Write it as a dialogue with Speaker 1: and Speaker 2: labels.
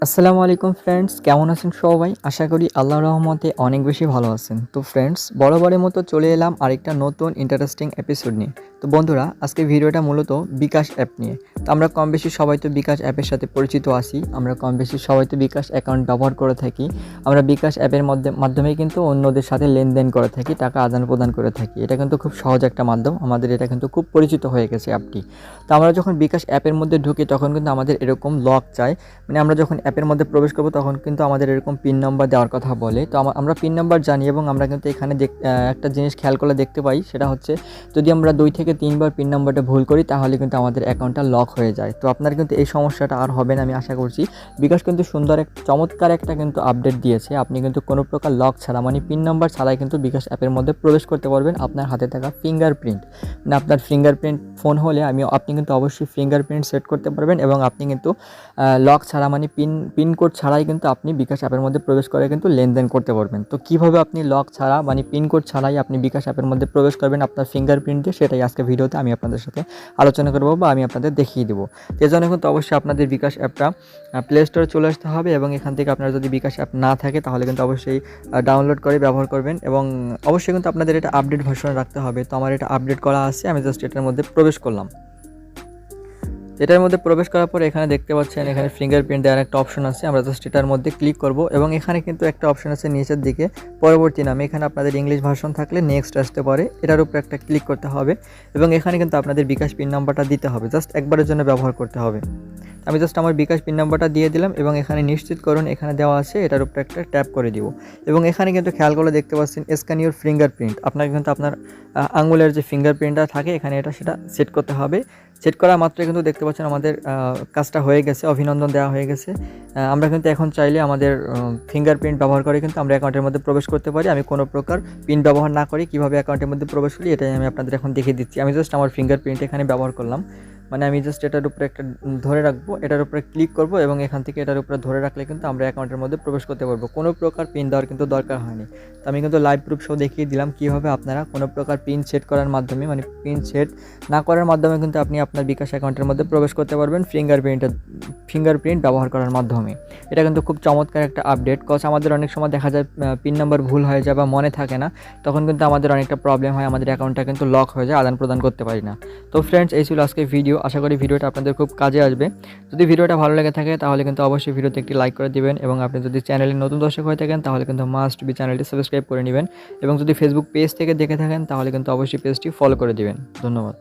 Speaker 1: আসসালামু আলাইকুম ফ্রেন্ডস, কেমন আছেন সবাই? আশা করি আল্লাহর রহমতে অনেক বেশি ভালো আছেন। তো ফ্রেন্ডস, বরাবরের মতো চলে এলাম আরেকটা নতুন ইন্টারেস্টিং এপিসোড নিয়ে। তো বন্ধুরা, আজকে ভিডিওটা মূলত বিকাশ অ্যাপ নিয়ে। তো আমরা কম বেশি সবাই তো বিকাশ অ্যাপের সাথে পরিচিত আছি। আমরা কম বেশি সবাই তো বিকাশ অ্যাকাউন্ট ব্যবহার করে থাকি। আমরা বিকাশ অ্যাপের মাধ্যমেই কিন্তু অন্যদের সাথে লেনদেন করে থাকি, টাকা আদান প্রদান করে থাকি। এটা কিন্তু খুব সহজ একটা মাধ্যম, আমাদের এটা কিন্তু খুব পরিচিত হয়ে গেছে অ্যাপটি। তো আমরা যখন বিকাশ অ্যাপের মধ্যে ঢুকি তখন কিন্তু আমাদের এরকম লক চাই। মানে আমরা যখন অ্যাপের মধ্যে প্রবেশ করব তখন কিন্তু আমাদের এরকম পিন নাম্বার দেওয়ার কথা বলে। তো আমরা পিন নাম্বার জানি এবং আমরা কিন্তু এখানে একটা জিনিস খেয়াল করলে দেখতে পাই, সেটা হচ্ছে যদি আমরা 2 থেকে 3 বার পিন নাম্বারটা ভুল করি তাহলে কিন্তু আমাদের অ্যাকাউন্টটা লক হয়ে যায়। তো আপনার কিন্তু এই সমস্যাটা আর হবে না আমি আশা করছি। বিকাশ কিন্তু সুন্দর চমৎকার একটা কিন্তু আপডেট দিয়েছে। আপনি কিন্তু কোনো প্রকার লক ছাড়া, মানে পিন নাম্বার ছাড়াই কিন্তু বিকাশ অ্যাপের মধ্যে প্রবেশ করতে পারবেন। আপনার হাতে থাকা ফিঙ্গারপ্রিন্ট, মানে আপনার ফিঙ্গারপ্রিন্ট ফোন হলে আপনি কিন্তু অবশ্যই ফিঙ্গারপ্রিন্ট সেট করতে পারবেন এবং আপনি কিন্তু লক ছাড়া, মানে পিনকোড ছাড়াই কিন্তু আপনি বিকাশ অ্যাপের মধ্যে প্রবেশ করে কিন্তু লেনদেন করতে পারবেন। তো কীভাবে আপনি লক ছাড়া, মানে পিনকোড ছাড়াই আপনি বিকাশ অ্যাপের মধ্যে প্রবেশ করবেন আপনার ফিঙ্গারপ্রিন্ট দিয়ে, সেটাই আজকে ভিডিওতে আমি আপনাদের সাথে আলোচনা করব বা আমি আপনাদের দেখিয়ে দেবো। এর জন্য কিন্তু অবশ্যই আপনাদের বিকাশ অ্যাপটা প্লে স্টোরে চলে আসতে হবে এবং এখান থেকে আপনার যদি বিকাশ অ্যাপ না থাকে তাহলে কিন্তু অবশ্যই ডাউনলোড করে ব্যবহার করবেন এবং অবশ্যই কিন্তু আপনাদের এটা আপডেট ভার্সনে রাখতে হবে। তো আমার এটা আপডেট করা আছে, আমি জাস্ট এটার মধ্যে প্রবেশ করলাম। এটার মধ্যে প্রবেশ করার পরে এখানে দেখতে পাচ্ছেন এখানে ফিঙ্গারপ্রিন্ট দেওয়ার একটা অপশন আছে। আমরা জাস্ট এটার মধ্যে ক্লিক করব এবং এখানে কিন্তু একটা অপশন আছে নিচের দিকে পরবর্তী নামে। এখানে আপনাদের ইংলিশ ভার্সন থাকলে নেক্সট আসতে পারে, এটার উপরে একটা ক্লিক করতে হবে এবং এখানে কিন্তু আপনাদের বিকাশ পিন নাম্বারটা দিতে হবে, জাস্ট একবারের জন্য ব্যবহার করতে হবে। আমি জাস্ট আমার বিকাশ পিন নাম্বারটা দিয়ে দিলাম এবং এখানে নিশ্চিত করুন এখানে দেওয়া আছে, এটার উপরে একটা ট্যাপ করে দিব এবং এখানে কিন্তু খেয়াল করে দেখতে পাচ্ছেন স্ক্যান ইউর ফিঙ্গারপ্রিন্ট। আপনাকে কিন্তু আপনার আঙুলের যে ফিঙ্গারপ্রিন্টটা থাকে এখানে সেটা সেট করতে হবে। সেট করা মাত্রই কিন্তু দেখতে পাচ্ছেন আমাদের কাজটা হয়ে গেছে, অভিনন্দন দেওয়া হয়ে গেছে। আমরা কিন্তু এখন চাইলে আমাদের ফিঙ্গারপ্রিন্ট ব্যবহার করে কিন্তু আমরা অ্যাকাউন্টের মধ্যে প্রবেশ করতে পারি। আমি কোনো প্রকার পিন ব্যবহার না করি কীভাবে অ্যাকাউন্টের মধ্যে প্রবেশ করি এটাই আমি আপনাদের এখন দেখিয়ে দিচ্ছি। আমি জাস্ট আমার ফিঙ্গারপ্রিন্ট এখানে ব্যবহার করলাম, মানে আমি জাস্ট এটার উপরে একটা ধরে রাখবো, এটার উপরে ক্লিক করব এবং এখান থেকে এটার উপরে ধরে রাখলে কিন্তু আমরা অ্যাকাউন্টের মধ্যে প্রবেশ করতে পারবো। কোনো প্রকার পিন দেওয়ার কিন্তু দরকার হয়নি। তো আমি কিন্তু লাইভ প্রুফ সহ দেখিয়ে দিলাম কীভাবে আপনারা কোনো প্রকার পিন সেট করার মাধ্যমে, মানে পিন সেট না করার মাধ্যমে কিন্তু আপনি আপনার বিকাশ অ্যাকাউন্টের মধ্যে প্রবেশ করতে পারবেন ফিঙ্গারপ্রিন্ট ব্যবহার করার মাধ্যমে। এটা কিন্তু খুব চমৎকার একটা আপডেট, কজ আমাদের অনেক সময় দেখা যায় পিন নাম্বার ভুল হয়ে যায় বা মনে থাকে না, তখন কিন্তু আমাদের অনেকটা প্রবলেম হয়, আমাদের অ্যাকাউন্টটা কিন্তু লক হয়ে যায়, আদান প্রদান করতে পারি না। তো ফ্রেন্ডস, এই ছিল আজকে ভিডিও। আশা করি ভিডিওটা আপনাদের খুব কাজে আসবে। যদি ভিডিওটা ভালো লেগে থাকে তাহলে কিন্তু অবশ্যই ভিডিওতে একটি লাইক করে দিবেন এবং আপনি যদি চ্যানেলে নতুন দর্শক হয়ে থাকেন তাহলে কিন্তু মাস্ট বি চ্যানেলটি সাবস্ক্রাইব করে নেবেন এবং যদি ফেসবুক পেজ থেকে দেখে থাকেন তাহলে কিন্তু অবশ্যই পেজটি ফলো করে দিবেন। ধন্যবাদ।